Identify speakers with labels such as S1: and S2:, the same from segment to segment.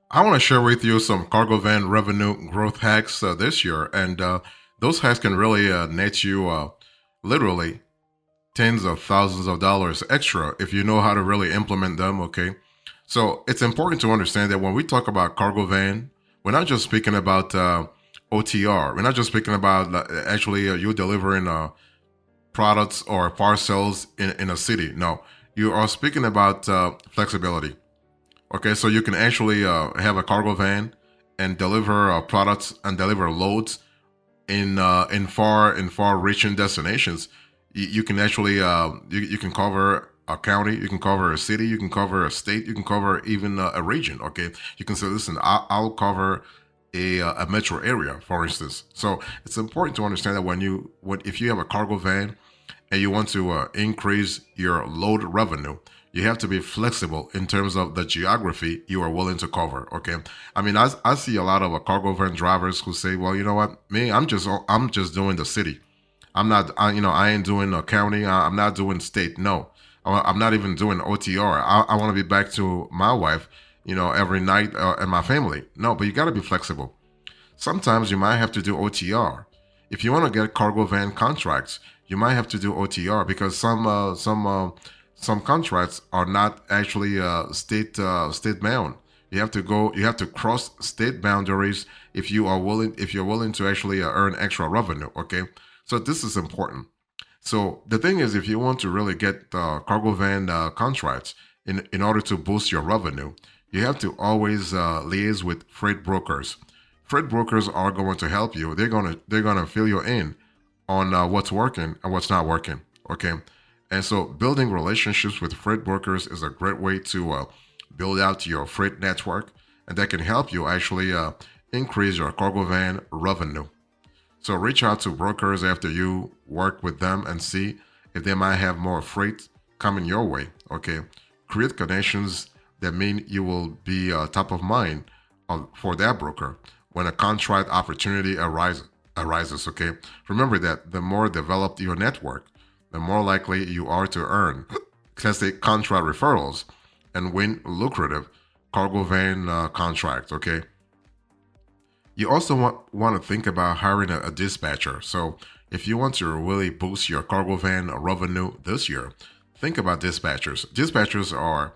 S1: I want to share with you some cargo van revenue growth hacks this year, and those hacks can really net you literally tens of thousands of dollars extra if you know how to really implement them. Okay, so it's important to understand that when we talk about cargo van, we're not just speaking about OTR. We're not just speaking about actually you delivering products or parcels in a city. No, you are speaking about flexibility. Okay, so you can actually have a cargo van and deliver products and deliver loads in far reaching destinations. You can actually you can cover a county, you can cover a city, you can cover a state, you can cover even a region. Okay, you can say, listen, I'll cover a metro area, for instance. So it's important to understand that when if you have a cargo van and you want to increase your load revenue, you have to be flexible in terms of the geography you are willing to cover. Okay, I mean, I see a lot of cargo van drivers who say, well, you know what, me, I'm just doing the city. I'm not, I ain't doing a county. I'm not doing state. No, I'm not even doing OTR. I want to be back to my wife, every night and my family. No, but you got to be flexible. Sometimes you might have to do OTR. If you want to get cargo van contracts, you might have to do OTR because some contracts are not actually state bound. You have to cross state boundaries if you're willing to actually earn extra revenue. Okay, so this is important. So the thing is, if you want to really get cargo van contracts in order to boost your revenue, you have to always liaise with freight brokers. Freight brokers are going to help you. They're gonna fill you in on what's working and what's not working. Okay, and so building relationships with freight brokers is a great way to build out your freight network, and that can help you actually increase your cargo van revenue. So reach out to brokers after you work with them and see if they might have more freight coming your way. Okay, create connections that mean you will be top of mind for that broker when a contract opportunity arises. Okay, remember that the more developed your network, the more likely you are to earn, let's say, contract referrals and win lucrative cargo van contracts. Okay, you also want to think about hiring a dispatcher. So if you want to really boost your cargo van revenue this year, think about dispatchers. Dispatchers are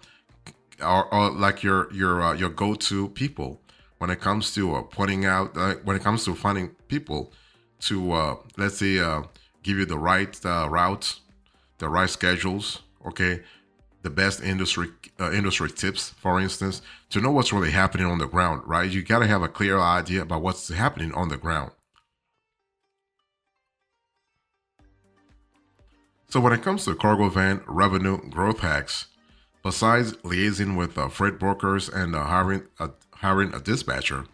S1: like your go-to people when it comes to pointing out when it comes to finding people to let's say give you the right routes, the right schedules. Okay, the best industry tips, for instance, to know what's really happening on the ground, right? You got to have a clear idea about what's happening on the ground. So when it comes to cargo van revenue growth hacks, besides liaising with freight brokers and hiring a dispatcher,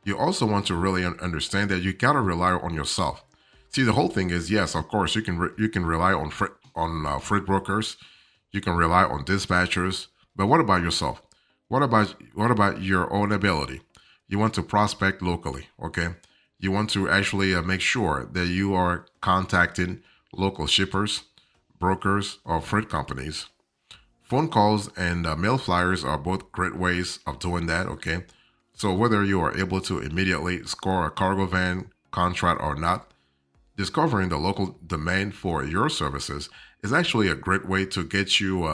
S1: you also want to really understand that you got to rely on yourself. See, the whole thing is, yes, of course, you can rely on freight brokers, you can rely on dispatchers, but what about yourself? What about your own ability? You want to prospect locally, okay? You want to actually make sure that you are contacting local shippers, brokers, or freight companies. Phone calls and mail flyers are both great ways of doing that, okay? So whether you are able to immediately score a cargo van contract or not, discovering the local demand for your services is actually a great way to get you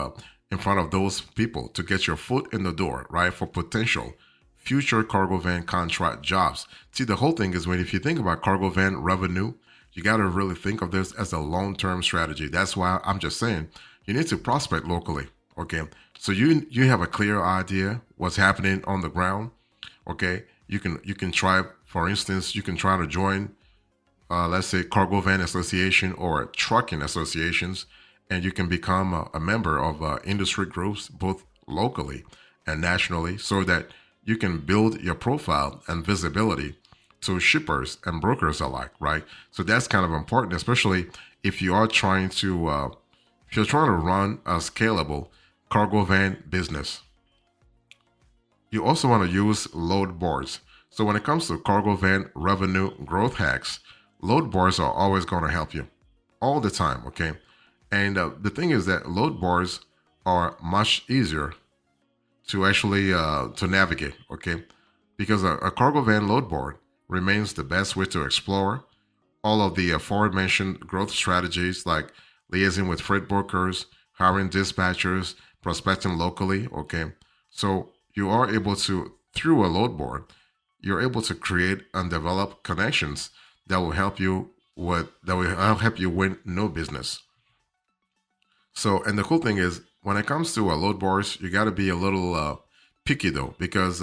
S1: in front of those people, to get your foot in the door, right, for potential future cargo van contract jobs. See, the whole thing is when if you think about cargo van revenue, you got to really think of this as a long-term strategy. That's why I'm just saying you need to prospect locally. Okay, so you have a clear idea what's happening on the ground. Okay, you can try, for instance, you can try to join let's say cargo van association or trucking associations, and you can become a member of industry groups both locally and nationally, so that you can build your profile and visibility to shippers and brokers alike, right? So that's kind of important, especially if you are trying to if you're trying to run a scalable cargo van business. You also want to use load boards. So when it comes to cargo van revenue growth hacks, load boards are always going to help you all the time, okay? And the thing is that load boards are much easier to actually to navigate. Okay, because a cargo van load board remains the best way to explore all of the aforementioned growth strategies like liaising with freight brokers, hiring dispatchers, prospecting locally. Okay, so you are able to, through a load board, you're able to create and develop connections that will help you help you win new business. So, and the cool thing is, when it comes to load boards, you got to be a little picky though, because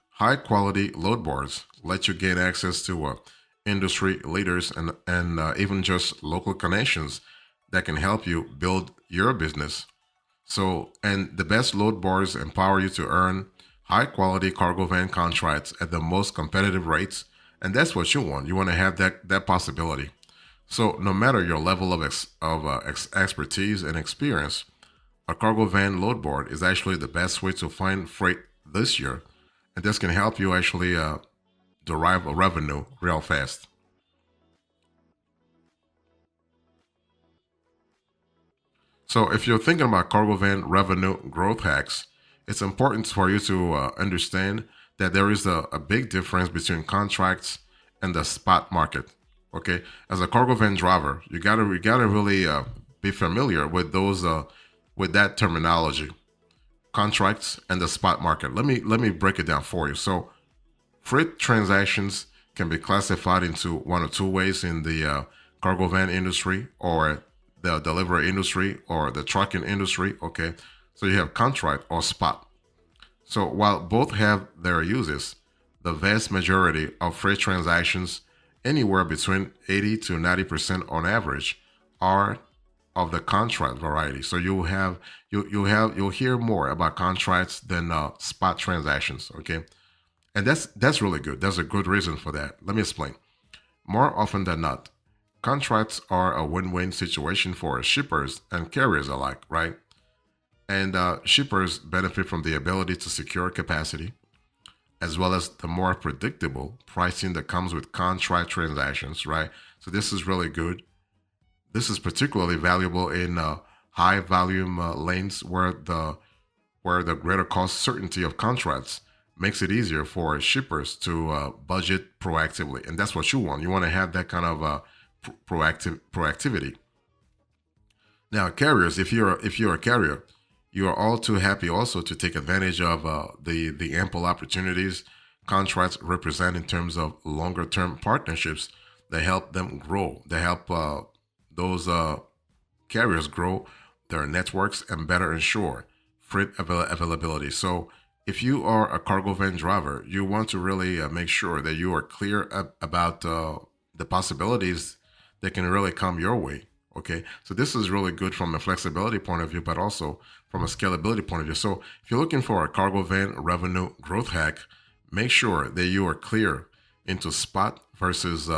S1: high quality load boards let you gain access to industry leaders and even just local connections that can help you build your business. So, and the best load boards empower you to earn high quality cargo van contracts at the most competitive rates, and that's what you want. You want to have that possibility. So, no matter your level of expertise and experience, a cargo van load board is actually the best way to find freight this year, and this can help you actually derive a revenue real fast. So, if you're thinking about cargo van revenue growth hacks, it's important for you to understand that there is a big difference between contracts and the spot market. Okay, as a cargo van driver, you gotta really be familiar with those with that terminology, contracts and the spot market. Let me break it down for you. So, freight transactions can be classified into one or two ways in the cargo van industry, or the delivery industry, or the trucking industry. Okay, so you have contract or spot. So while both have their uses, the vast majority of freight transactions, anywhere between 80 to 90% on average, are of the contract variety. So you'll hear more about contracts than spot transactions. Okay, and that's really good. There's a good reason for that. Let me explain. More often than not, contracts are a win-win situation for shippers and carriers alike, right? And shippers benefit from the ability to secure capacity, as well as the more predictable pricing that comes with contract transactions, right? So this is really good. This is particularly valuable in high volume lanes where the greater cost certainty of contracts makes it easier for shippers to budget proactively, and that's what you want. You want to have that kind of proactivity. Now, carriers, if you're a carrier, you are all too happy also to take advantage of the ample opportunities contracts represent in terms of longer term partnerships that help them grow. They help those carriers grow their networks and better ensure freight availability. So, if you are a cargo van driver, you want to really make sure that you are clear about the possibilities that can really come your way. Okay, so this is really good from a flexibility point of view, but also from a scalability point of view. So, if you're looking for a cargo van revenue growth hack, make sure that you are clear into spot versus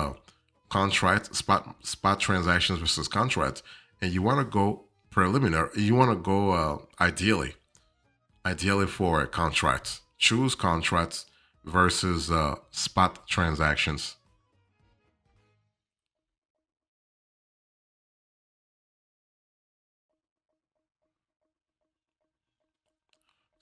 S1: spot transactions versus contracts, and you want to go preliminary. You want to go ideally for contracts. Choose contracts versus spot transactions.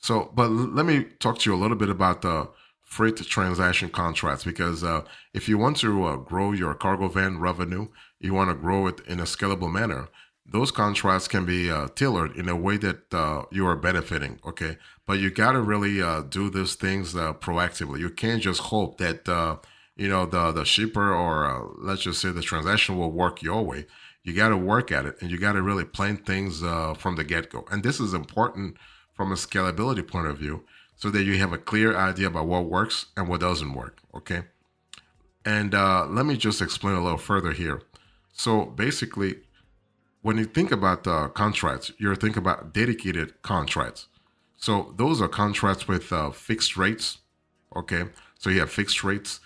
S1: So, but let me talk to you a little bit about the freight transaction contracts, because if you want to grow your cargo van revenue, you want to grow it in a scalable manner. Those contracts can be tailored in a way that you are benefiting. Okay, but you got to really do these things proactively. You can't just hope that the shipper, or let's just say the transaction, will work your way. You got to work at it, and you got to really plan things from the get go. And this is important from a scalability point of view, so that you have a clear idea about what works and what doesn't work. Okay. And let me just explain a little further here. So basically, when you think about contracts, you're thinking about dedicated contracts. So those are contracts with fixed rates. Okay. So you have fixed rates,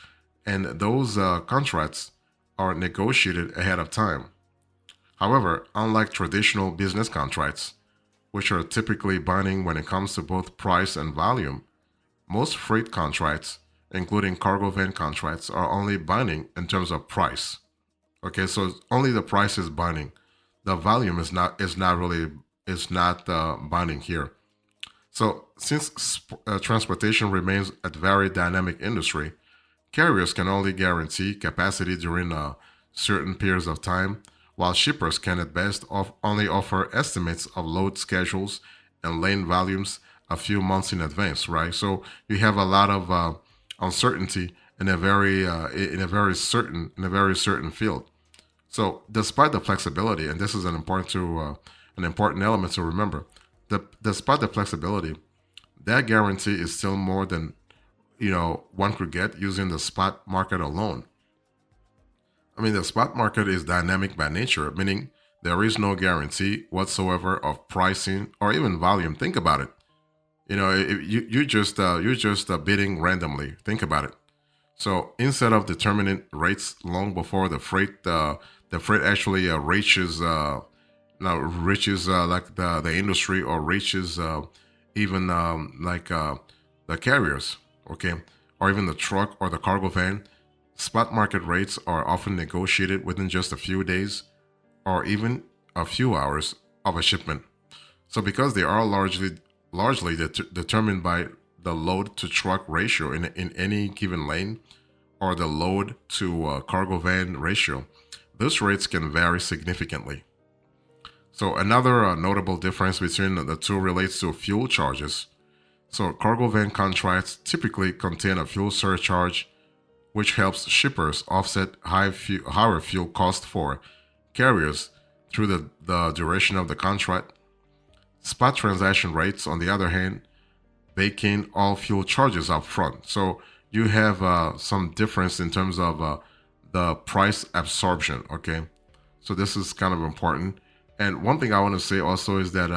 S1: and those contracts are negotiated ahead of time. However, unlike traditional business contracts, which are typically binding when it comes to both price and volume, most freight contracts, including cargo van contracts, are only binding in terms of price. Okay, so only the price is binding. The volume is not binding here. So, since transportation remains a very dynamic industry, carriers can only guarantee capacity during certain periods of time, while shippers can at best only offer estimates of load schedules and lane volumes a few months in advance, right? So you have a lot of uncertainty in a very certain field. So despite the flexibility, and this is an important element to remember, despite the flexibility, that guarantee is still more than one could get using the spot market alone. I mean, the spot market is dynamic by nature, meaning there is no guarantee whatsoever of pricing or even volume. Think about it. You're just bidding randomly. Think about it. So instead of determining rates long before the freight actually reaches like the industry, or reaches even like the carriers, okay, or even the truck or the cargo van. Spot market rates are often negotiated within just a few days or even a few hours of a shipment. So because they are largely determined by the load to truck ratio in any given lane, or the load to cargo van ratio, those rates can vary significantly. So another notable difference between the two relates to fuel charges. So cargo van contracts typically contain a fuel surcharge, which helps shippers offset higher fuel costs for carriers through the duration of the contract. Spot transaction rates, on the other hand, bake in all fuel charges up front. So you have some difference in terms of the price absorption, okay? So this is kind of important. And one thing I want to say also is that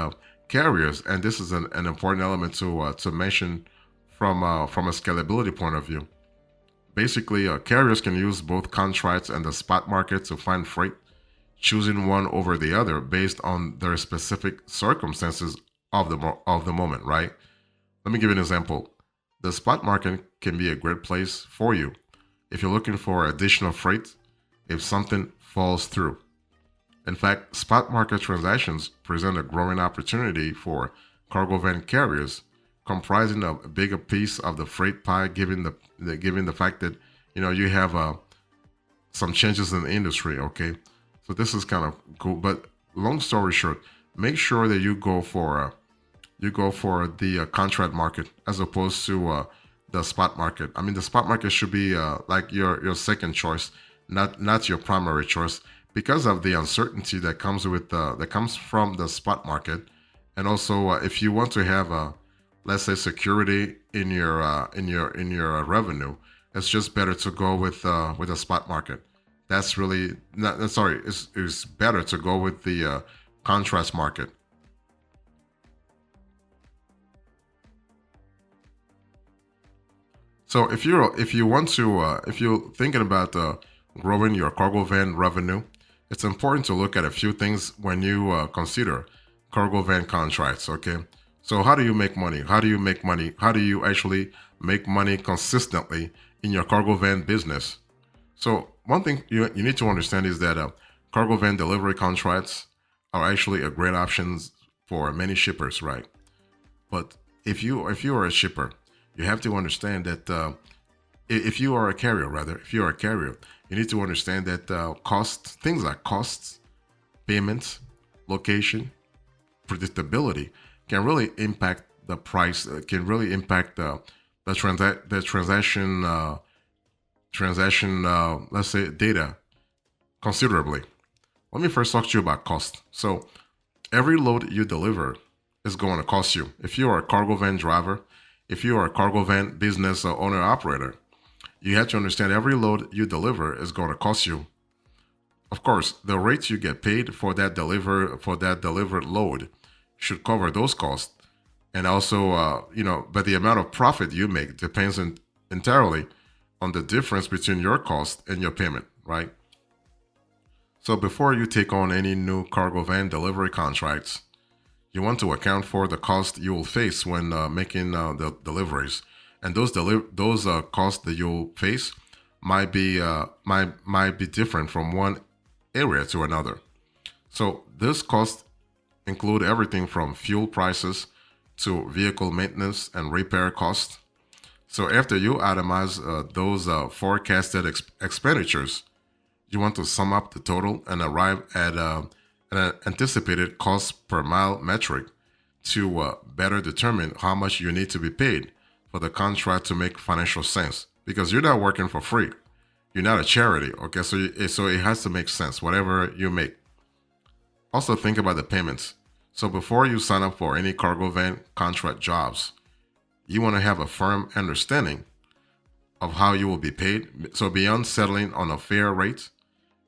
S1: carriers, and this is an important element to mention from a scalability point of view. Basically, carriers can use both contracts and the spot market to find freight, choosing one over the other based on their specific circumstances of the moment, right? Let me give you an example. The spot market can be a great place for you if you're looking for additional freight if something falls through. In fact, spot market transactions present a growing opportunity for cargo van carriers, comprising a bigger piece of the freight pie, given the fact that you have some changes in the industry. Okay, so this is kind of cool. But long story short, make sure that you go for the contract market as opposed to the spot market. I mean, the spot market should be like your second choice, not your primary choice, because of the uncertainty that comes from the spot market. And also, if you want to have let's say, security in your revenue, it's just better to go with a spot market. That's really not, sorry. It's better to go with the contrast market. So if you're thinking about growing your cargo van revenue, it's important to look at a few things when you consider cargo van contracts. Okay, so how do you make money? How do you make money? How do you actually make money consistently in your cargo van business? So one thing you need to understand is that cargo van delivery contracts are actually a great options for many shippers, right? But if you are a shipper, you have to understand that if you are a carrier, rather, if you are a carrier, you need to understand that things like costs, payments, location, predictability can really impact the price. Can really impact the transaction let's say data considerably. Let me first talk to you about cost. So every load you deliver is going to cost you. If you are a cargo van driver, if you are a cargo van business owner operator, you have to understand every load you deliver is going to cost you. Of course, the rates you get paid for that delivered load should cover those costs, and also but the amount of profit you make depends entirely on the difference between your cost and your payment, right? So before you take on any new cargo van delivery contracts, you want to account for the cost you will face when making the deliveries, and those costs that you'll face might be different from one area to another. So this cost include everything from fuel prices to vehicle maintenance and repair costs. So after you itemize those forecasted expenditures, you want to sum up the total and arrive at an anticipated cost per mile metric to better determine how much you need to be paid for the contract to make financial sense. Because you're not working for free. You're not a charity, okay? So it has to make sense, whatever you make. Also think about the payments. So before you sign up for any cargo van contract jobs, you want to have a firm understanding of how you will be paid. So beyond settling on a fair rate,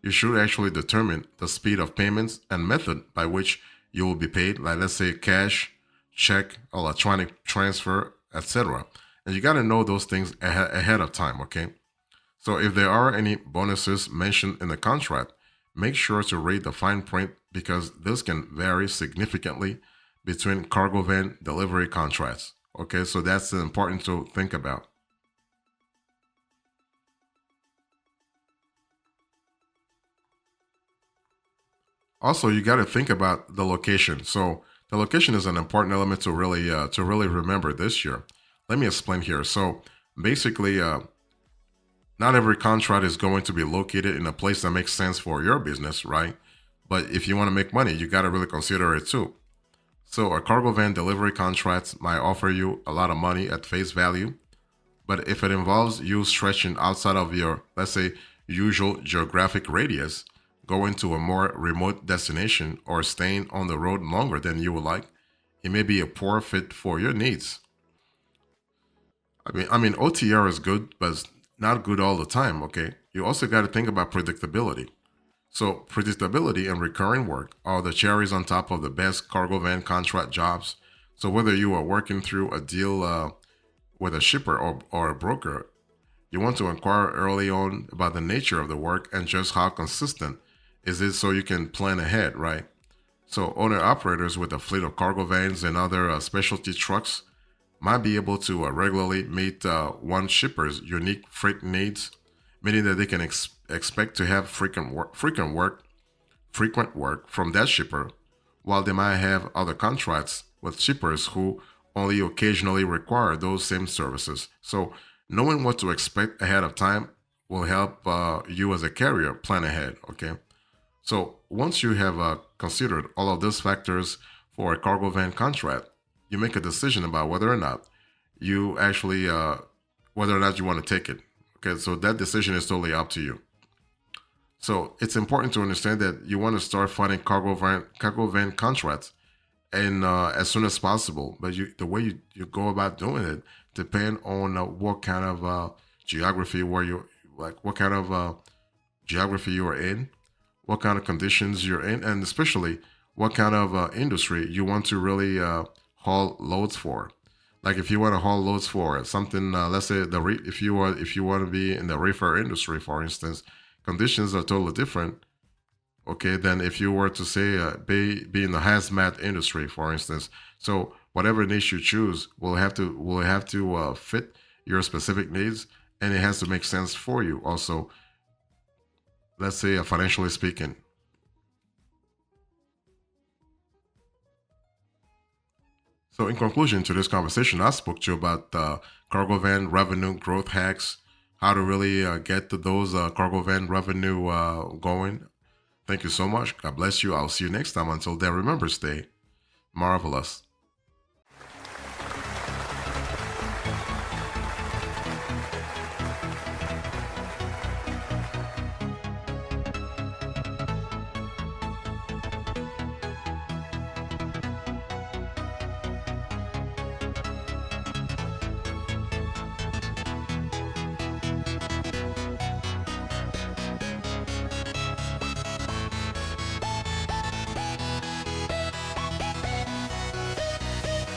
S1: you should actually determine the speed of payments and method by which you will be paid, like let's say cash, check, electronic transfer, etc. And you got to know those things ahead of time, okay? So if there are any bonuses mentioned in the contract, make sure to read the fine print because this can vary significantly between cargo van delivery contracts. Okay, so that's important to think about. Also, you got to think about the location. So the location is an important element to really remember this year. Let me explain here. So basically, not every contract is going to be located in a place that makes sense for your business, right? But if you want to make money, you got to really consider it too. So a cargo van delivery contract might offer you a lot of money at face value, but if it involves you stretching outside of your, let's say, usual geographic radius, going to a more remote destination or staying on the road longer than you would like, it may be a poor fit for your needs. I mean, OTR is good, but it's not good all the time. Okay, you also got to think about predictability. So predictability and recurring work are the cherries on top of the best cargo van contract jobs. So whether you are working through a deal with a shipper or a broker, you want to inquire early on about the nature of the work and just how consistent is it so you can plan ahead, right? So owner operators with a fleet of cargo vans and other specialty trucks might be able to regularly meet one shipper's unique freight needs, meaning that they can expect to have frequent work from that shipper, while they might have other contracts with shippers who only occasionally require those same services. So knowing what to expect ahead of time will help you as a carrier plan ahead. Okay. So once you have considered all of these factors for a cargo van contract, you make a decision about whether or not you actually whether or not you want to take it. Okay, so that decision is totally up to you. So it's important to understand that you want to start finding cargo van contracts and as soon as possible. But the way you go about doing it depend on what kind of geography where you like, what kind of geography you are in, what kind of conditions you're in, and especially what kind of industry you want to really haul loads for. Like if you want to haul loads for something, let's say if you want to be in the reefer industry, for instance, conditions are totally different. Okay, than if you were to say be in the hazmat industry, for instance. So whatever niche you choose will have to fit your specific needs, and it has to make sense for you. Also, let's say financially speaking. So, in conclusion to this conversation, I spoke to you about cargo van revenue growth hacks, how to really get to those cargo van revenue going. Thank you so much. God bless you. I'll see you next time. Until then, remember, stay marvelous.